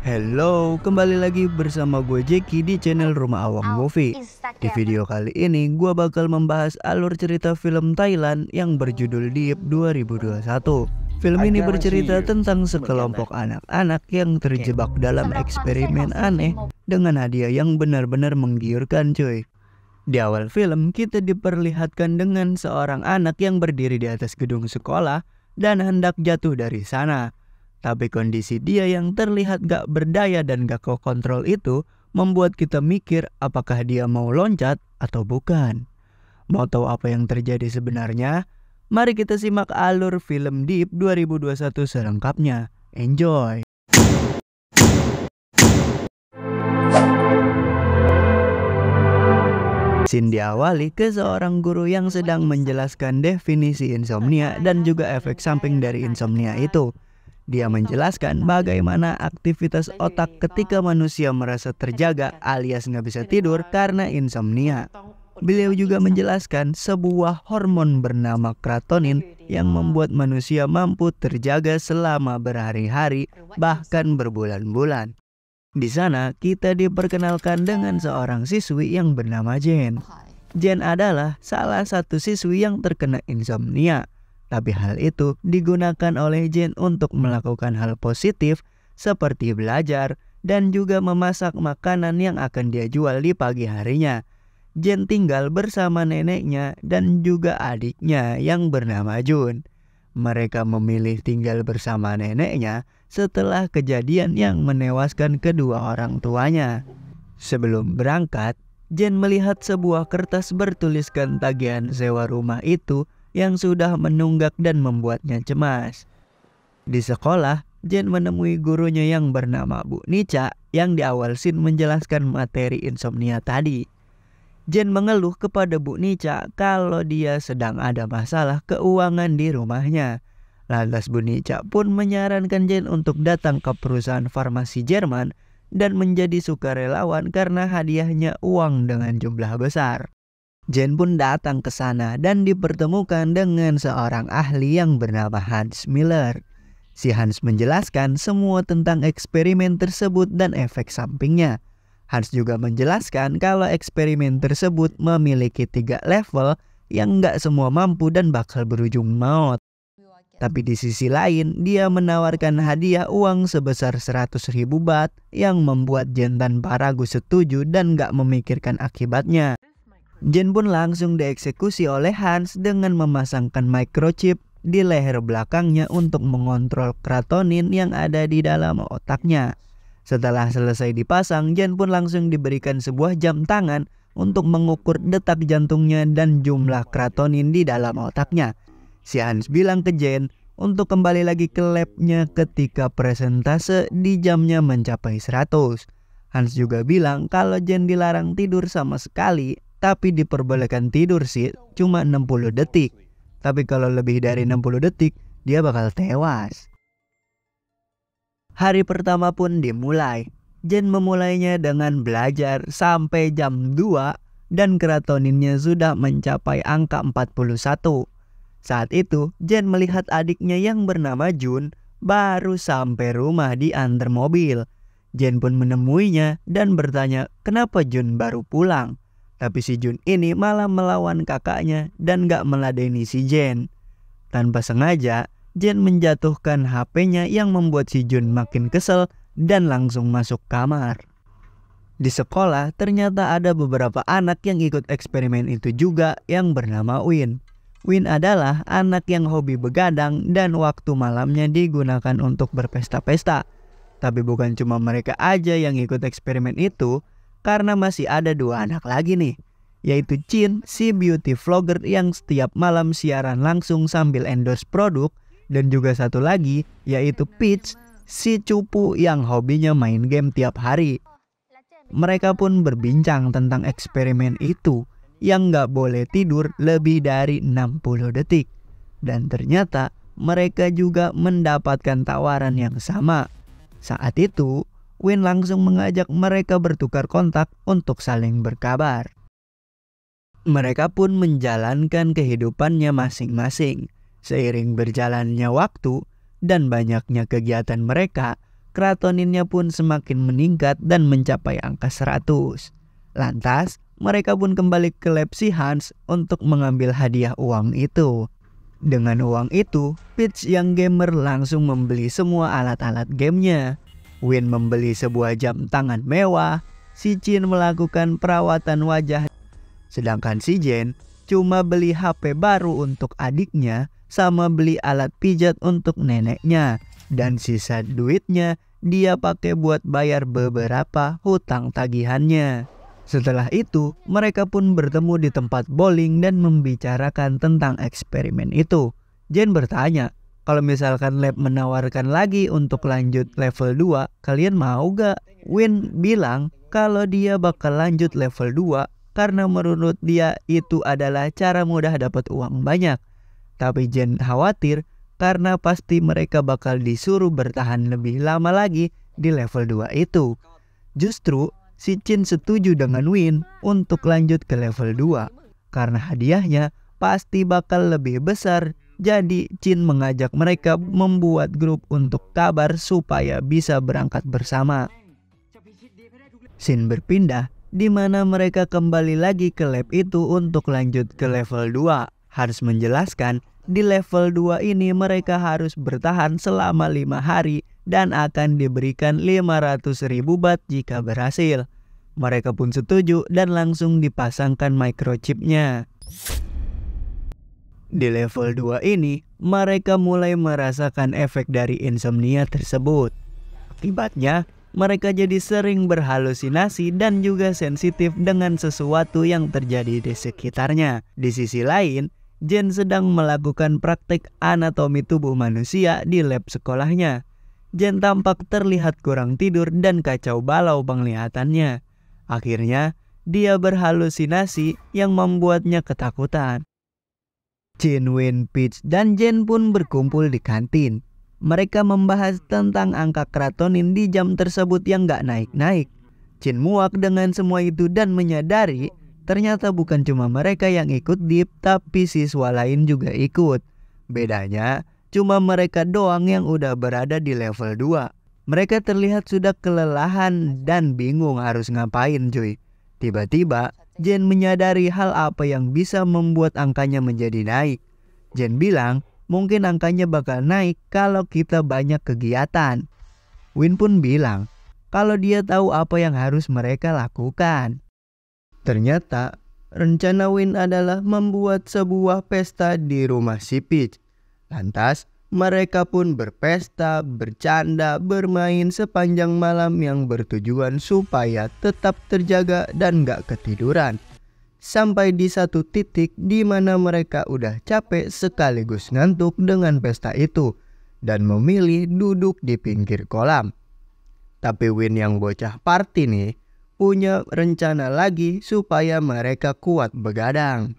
Hello, kembali lagi bersama gue Jeki di channel Rumah Awam Movie. Di video kali ini gue bakal membahas alur cerita film Thailand yang berjudul Deep 2021. Film ini bercerita tentang sekelompok anak-anak yang terjebak dalam eksperimen aneh dengan hadiah yang benar-benar menggiurkan cuy. Di awal film kita diperlihatkan dengan seorang anak yang berdiri di atas gedung sekolah dan hendak jatuh dari sana. Tapi kondisi dia yang terlihat gak berdaya dan gak kontrol itu membuat kita mikir apakah dia mau loncat atau bukan. Mau tahu apa yang terjadi sebenarnya? Mari kita simak alur film Deep 2021 selengkapnya. Enjoy! Scene diawali ke seorang guru yang sedang menjelaskan definisi insomnia dan juga efek samping dari insomnia itu. Dia menjelaskan bagaimana aktivitas otak ketika manusia merasa terjaga alias nggak bisa tidur karena insomnia. Beliau juga menjelaskan sebuah hormon bernama kratonin yang membuat manusia mampu terjaga selama berhari-hari bahkan berbulan-bulan. Di sana kita diperkenalkan dengan seorang siswi yang bernama Jen. Jen adalah salah satu siswi yang terkena insomnia. Tapi hal itu digunakan oleh Jen untuk melakukan hal positif seperti belajar dan juga memasak makanan yang akan dia jual di pagi harinya. Jen tinggal bersama neneknya dan juga adiknya yang bernama Jun. Mereka memilih tinggal bersama neneknya setelah kejadian yang menewaskan kedua orang tuanya. Sebelum berangkat, Jen melihat sebuah kertas bertuliskan tagihan sewa rumah itu yang sudah menunggak dan membuatnya cemas. Di sekolah, Jen menemui gurunya yang bernama Bu Nica yang di awal scene menjelaskan materi insomnia tadi. Jen mengeluh kepada Bu Nica kalau dia sedang ada masalah keuangan di rumahnya. Lantas Bu Nica pun menyarankan Jen untuk datang ke perusahaan farmasi Jerman dan menjadi sukarelawan karena hadiahnya uang dengan jumlah besar. Jen pun datang ke sana dan dipertemukan dengan seorang ahli yang bernama Hans Miller. Si Hans menjelaskan semua tentang eksperimen tersebut dan efek sampingnya. Hans juga menjelaskan kalau eksperimen tersebut memiliki 3 level yang nggak semua mampu dan bakal berujung maut. Tapi di sisi lain, dia menawarkan hadiah uang sebesar 100.000 baht yang membuat Jen tanpa ragu setuju dan nggak memikirkan akibatnya. Jen pun langsung dieksekusi oleh Hans dengan memasangkan microchip di leher belakangnya untuk mengontrol kratonin yang ada di dalam otaknya. Setelah selesai dipasang, Jen pun langsung diberikan sebuah jam tangan untuk mengukur detak jantungnya dan jumlah kratonin di dalam otaknya. Si Hans bilang ke Jen untuk kembali lagi ke labnya ketika presentase di jamnya mencapai 100. Hans juga bilang kalau Jen dilarang tidur sama sekali, tapi diperbolehkan tidur sih cuma 60 detik. Tapi kalau lebih dari 60 detik, dia bakal tewas. Hari pertama pun dimulai. Jen memulainya dengan belajar sampai jam 2 dan kratoninnya sudah mencapai angka 41. Saat itu, Jen melihat adiknya yang bernama Jun baru sampai rumah diantar mobil. Jen pun menemuinya dan bertanya kenapa Jun baru pulang. Tapi si Jun ini malah melawan kakaknya dan gak meladeni si Jen. Tanpa sengaja, Jen menjatuhkan HP-nya yang membuat si Jun makin kesel dan langsung masuk kamar. Di sekolah ternyata ada beberapa anak yang ikut eksperimen itu juga yang bernama Win. Win adalah anak yang hobi begadang dan waktu malamnya digunakan untuk berpesta-pesta. Tapi bukan cuma mereka aja yang ikut eksperimen itu, karena masih ada 2 anak lagi nih, yaitu Chin, si beauty vlogger yang setiap malam siaran langsung sambil endorse produk, dan juga satu lagi yaitu Peach, si cupu yang hobinya main game tiap hari. Mereka pun berbincang tentang eksperimen itu yang nggak boleh tidur lebih dari 60 detik. Dan ternyata mereka juga mendapatkan tawaran yang sama. Saat itu Win langsung mengajak mereka bertukar kontak untuk saling berkabar. Mereka pun menjalankan kehidupannya masing-masing. Seiring berjalannya waktu dan banyaknya kegiatan mereka, keratoninnya pun semakin meningkat dan mencapai angka 100. Lantas, mereka pun kembali ke lab si Hans untuk mengambil hadiah uang itu. Dengan uang itu, Peach yang gamer langsung membeli semua alat-alat gamenya. Win membeli sebuah jam tangan mewah, si Chin melakukan perawatan wajah, sedangkan si Jen cuma beli HP baru untuk adiknya sama beli alat pijat untuk neneknya. Dan sisa duitnya dia pakai buat bayar beberapa hutang tagihannya. Setelah itu, mereka pun bertemu di tempat bowling dan membicarakan tentang eksperimen itu. Jen bertanya, kalau misalkan lab menawarkan lagi untuk lanjut level 2, kalian mau gak? Win bilang kalau dia bakal lanjut level 2 karena menurut dia itu adalah cara mudah dapat uang banyak. Tapi Jen khawatir karena pasti mereka bakal disuruh bertahan lebih lama lagi di level 2 itu. Justru si Chin setuju dengan Win untuk lanjut ke level 2 karena hadiahnya pasti bakal lebih besar. Jadi Chin mengajak mereka membuat grup untuk kabar supaya bisa berangkat bersama. Scene berpindah di mana mereka kembali lagi ke lab itu untuk lanjut ke level 2. Harus menjelaskan, di level 2 ini mereka harus bertahan selama 5 hari dan akan diberikan 500.000 baht jika berhasil. Mereka pun setuju dan langsung dipasangkan microchipnya. Di level 2 ini, mereka mulai merasakan efek dari insomnia tersebut. Akibatnya, mereka jadi sering berhalusinasi dan juga sensitif dengan sesuatu yang terjadi di sekitarnya. Di sisi lain, Jen sedang melakukan praktek anatomi tubuh manusia di lab sekolahnya. Jen tampak terlihat kurang tidur dan kacau balau penglihatannya. Akhirnya, dia berhalusinasi yang membuatnya ketakutan. Chin, Win, Peach, dan Jen pun berkumpul di kantin. Mereka membahas tentang angka keratonin di jam tersebut yang gak naik-naik. Chin muak dengan semua itu dan menyadari ternyata bukan cuma mereka yang ikut dip, tapi siswa lain juga ikut. Bedanya, cuma mereka doang yang udah berada di level 2. Mereka terlihat sudah kelelahan dan bingung harus ngapain cuy. Tiba-tiba, Jen menyadari hal apa yang bisa membuat angkanya menjadi naik. Jen bilang, mungkin angkanya bakal naik kalau kita banyak kegiatan. Win pun bilang kalau dia tahu apa yang harus mereka lakukan. Ternyata rencana Win adalah membuat sebuah pesta di rumah si Peach. Lantas mereka pun berpesta, bercanda, bermain sepanjang malam yang bertujuan supaya tetap terjaga dan gak ketiduran. Sampai di satu titik di mana mereka udah capek sekaligus ngantuk dengan pesta itu dan memilih duduk di pinggir kolam. Tapi Win yang bocah party nih punya rencana lagi supaya mereka kuat begadang.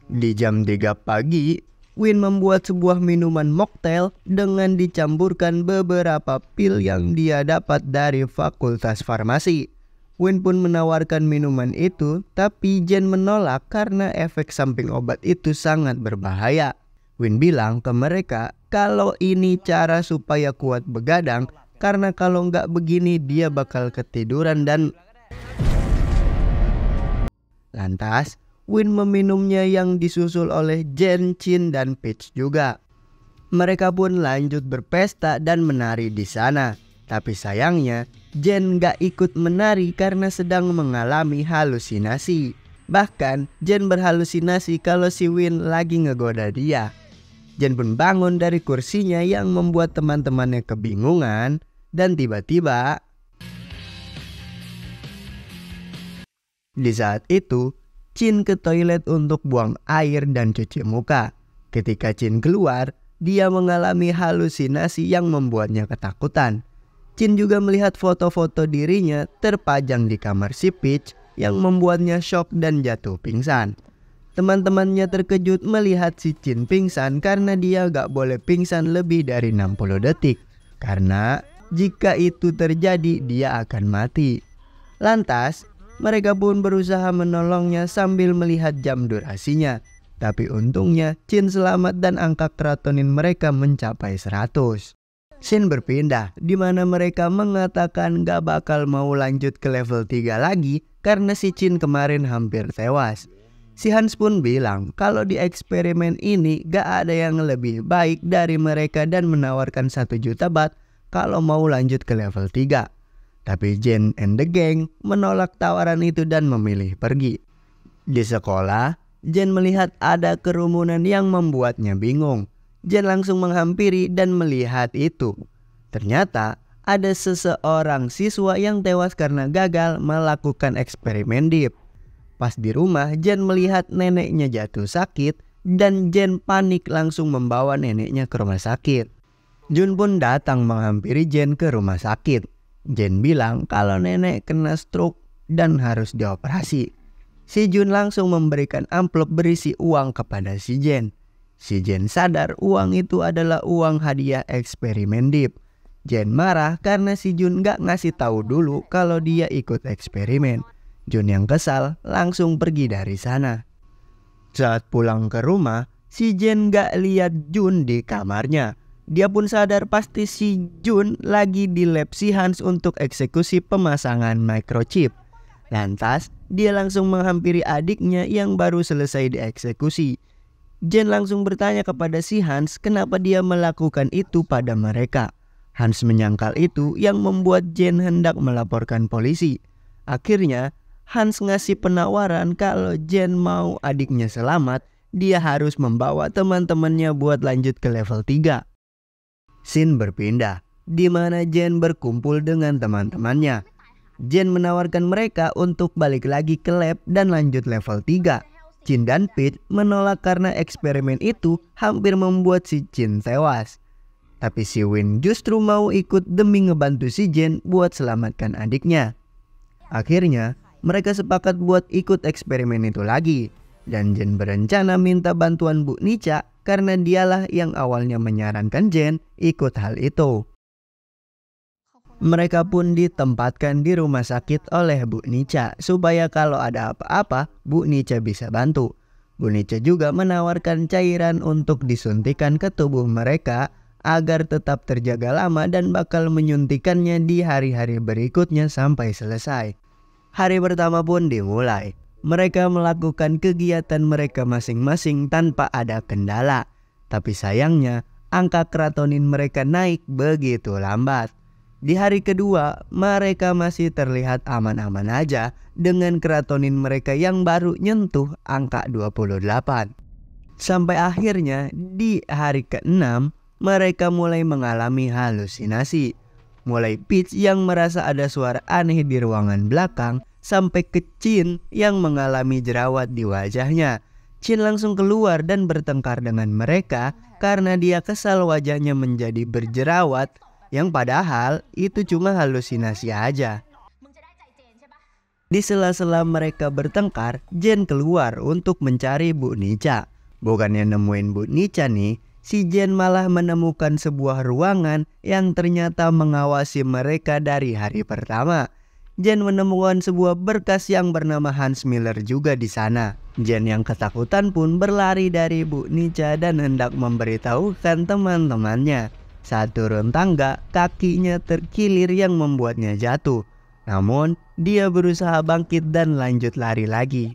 Di jam 3 pagi, Win membuat sebuah minuman mocktail dengan dicampurkan beberapa pil yang dia dapat dari Fakultas Farmasi. Win pun menawarkan minuman itu, tapi Jen menolak karena efek samping obat itu sangat berbahaya. Win bilang ke mereka kalau ini cara supaya kuat begadang, karena kalau nggak begini dia bakal ketiduran dan... Lantas, Win meminumnya yang disusul oleh Jen, Chin, dan Peach juga. Mereka pun lanjut berpesta dan menari di sana. Tapi sayangnya, Jen gak ikut menari karena sedang mengalami halusinasi. Bahkan, Jen berhalusinasi kalau si Win lagi ngegoda dia. Jen pun bangun dari kursinya yang membuat teman-temannya kebingungan. Dan tiba-tiba, di saat itu, Chin ke toilet untuk buang air dan cuci muka. Ketika Chin keluar, dia mengalami halusinasi yang membuatnya ketakutan. Chin juga melihat foto-foto dirinya terpajang di kamar si Peach yang membuatnya shock dan jatuh pingsan. Teman-temannya terkejut melihat si Chin pingsan karena dia gak boleh pingsan lebih dari 60 detik. Karena jika itu terjadi dia akan mati. Lantas mereka pun berusaha menolongnya sambil melihat jam durasinya. Tapi untungnya Chin selamat dan angka keratonin mereka mencapai 100. Scene berpindah di mana mereka mengatakan gak bakal mau lanjut ke level 3 lagi karena si Chin kemarin hampir tewas. Si Hans pun bilang kalau di eksperimen ini gak ada yang lebih baik dari mereka dan menawarkan 1 juta baht kalau mau lanjut ke level 3. Tapi Jen and the gang menolak tawaran itu dan memilih pergi. Di sekolah, Jen melihat ada kerumunan yang membuatnya bingung. Jen langsung menghampiri dan melihat itu. Ternyata ada seseorang siswa yang tewas karena gagal melakukan eksperimen deep. Pas di rumah, Jen melihat neneknya jatuh sakit dan Jen panik langsung membawa neneknya ke rumah sakit. Jun pun datang menghampiri Jen ke rumah sakit. Jen bilang kalau nenek kena stroke dan harus dioperasi. Si Jun langsung memberikan amplop berisi uang kepada si Jen. Si Jen sadar uang itu adalah uang hadiah eksperimen deep. Jen marah karena si Jun gak ngasih tahu dulu kalau dia ikut eksperimen. Jun yang kesal langsung pergi dari sana. Saat pulang ke rumah, si Jen gak lihat Jun di kamarnya. Dia pun sadar pasti si Jun lagi di lab si Hans untuk eksekusi pemasangan microchip. Lantas, dia langsung menghampiri adiknya yang baru selesai dieksekusi. Jen langsung bertanya kepada si Hans kenapa dia melakukan itu pada mereka. Hans menyangkal itu yang membuat Jen hendak melaporkan polisi. Akhirnya, Hans ngasih penawaran kalau Jen mau adiknya selamat, dia harus membawa teman-temannya buat lanjut ke level 3. Scene berpindah, di mana Jen berkumpul dengan teman-temannya. Jen menawarkan mereka untuk balik lagi ke lab dan lanjut level 3. Chin dan Pete menolak karena eksperimen itu hampir membuat si Chin tewas. Tapi si Win justru mau ikut demi ngebantu si Jen buat selamatkan adiknya. Akhirnya, mereka sepakat buat ikut eksperimen itu lagi. Dan Jen berencana minta bantuan Bu Nica karena dialah yang awalnya menyarankan Jen ikut hal itu. Mereka pun ditempatkan di rumah sakit oleh Bu Nica supaya kalau ada apa-apa Bu Nica bisa bantu. Bu Nica juga menawarkan cairan untuk disuntikan ke tubuh mereka agar tetap terjaga lama dan bakal menyuntikannya di hari-hari berikutnya sampai selesai. Hari pertama pun dimulai. Mereka melakukan kegiatan mereka masing-masing tanpa ada kendala. Tapi sayangnya angka keratonin mereka naik begitu lambat. Di hari kedua, mereka masih terlihat aman-aman aja dengan keratonin mereka yang baru nyentuh angka 28. Sampai akhirnya di hari ke-6, mereka mulai mengalami halusinasi. Mulai Peach yang merasa ada suara aneh di ruangan belakang, sampai ke Chin yang mengalami jerawat di wajahnya. Chin langsung keluar dan bertengkar dengan mereka karena dia kesal wajahnya menjadi berjerawat, yang padahal itu cuma halusinasi aja. Di sela-sela mereka bertengkar, Jen keluar untuk mencari Bu Nica. Bukannya nemuin Bu Nica nih, si Jen malah menemukan sebuah ruangan yang ternyata mengawasi mereka dari hari pertama. Jen menemukan sebuah berkas yang bernama Hans Miller juga di sana. Jen yang ketakutan pun berlari dari Bu Nica dan hendak memberitahukan teman-temannya. Saat turun tangga, kakinya terkilir yang membuatnya jatuh. Namun, dia berusaha bangkit dan lanjut lari lagi.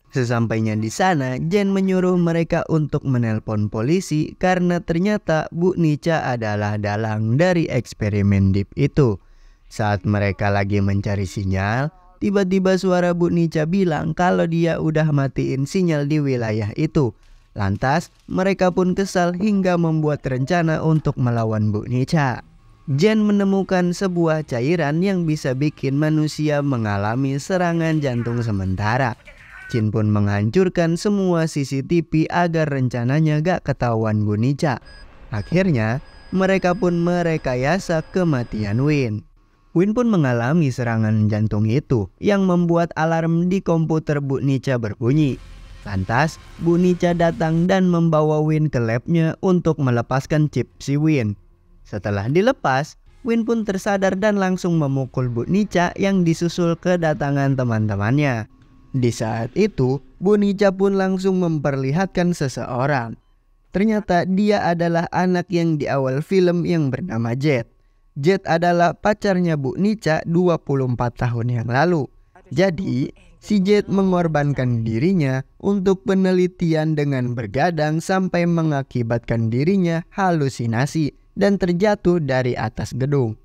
Sesampainya di sana, Jen menyuruh mereka untuk menelpon polisi karena ternyata Bu Nica adalah dalang dari eksperimen deep itu. Saat mereka lagi mencari sinyal, tiba-tiba suara Bu Nica bilang kalau dia udah matiin sinyal di wilayah itu. Lantas, mereka pun kesal hingga membuat rencana untuk melawan Bu Nica. Jen menemukan sebuah cairan yang bisa bikin manusia mengalami serangan jantung sementara. Chin pun menghancurkan semua CCTV agar rencananya gak ketahuan Bu Nica. Akhirnya, mereka pun merekayasa kematian Win. Win pun mengalami serangan jantung itu yang membuat alarm di komputer Bu Nica berbunyi. Lantas, Bu Nica datang dan membawa Win ke labnya untuk melepaskan chip si Win. Setelah dilepas, Win pun tersadar dan langsung memukul Bu Nica yang disusul kedatangan teman-temannya. Di saat itu, Bu Nica pun langsung memperlihatkan seseorang. Ternyata dia adalah anak yang di awal film yang bernama Jet. Jet adalah pacarnya Bu Nica 24 tahun yang lalu. Jadi, si Jet mengorbankan dirinya untuk penelitian dengan bergadang sampai mengakibatkan dirinya halusinasi dan terjatuh dari atas gedung.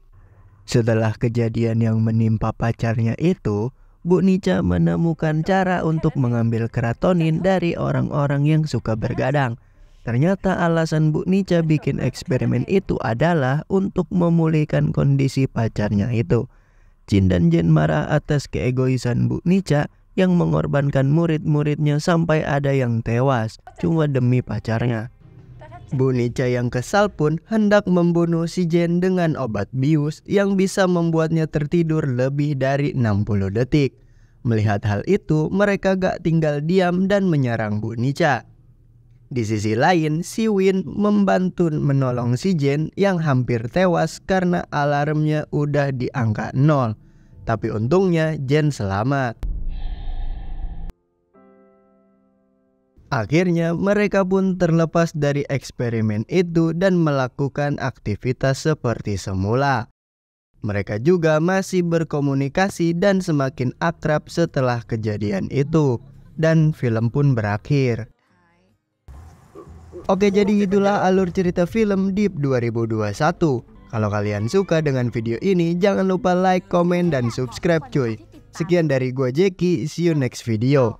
Setelah kejadian yang menimpa pacarnya itu, Bu Nica menemukan cara untuk mengambil keratonin dari orang-orang yang suka bergadang. Ternyata alasan Bu Nica bikin eksperimen itu adalah untuk memulihkan kondisi pacarnya itu. Jin dan Jen marah atas keegoisan Bu Nica yang mengorbankan murid-muridnya sampai ada yang tewas cuma demi pacarnya. Bu Nica yang kesal pun hendak membunuh si Jen dengan obat bius yang bisa membuatnya tertidur lebih dari 60 detik. Melihat hal itu, mereka gak tinggal diam dan menyerang Bu Nica. Di sisi lain, si Win membantu menolong si Jen yang hampir tewas karena alarmnya udah di angka 0. Tapi untungnya Jen selamat. Akhirnya mereka pun terlepas dari eksperimen itu dan melakukan aktivitas seperti semula. Mereka juga masih berkomunikasi dan semakin akrab setelah kejadian itu. Dan film pun berakhir. Oke, jadi itulah alur cerita film Deep 2021. Kalau kalian suka dengan video ini, jangan lupa like, komen, dan subscribe cuy. Sekian dari gua Jeki, see you next video.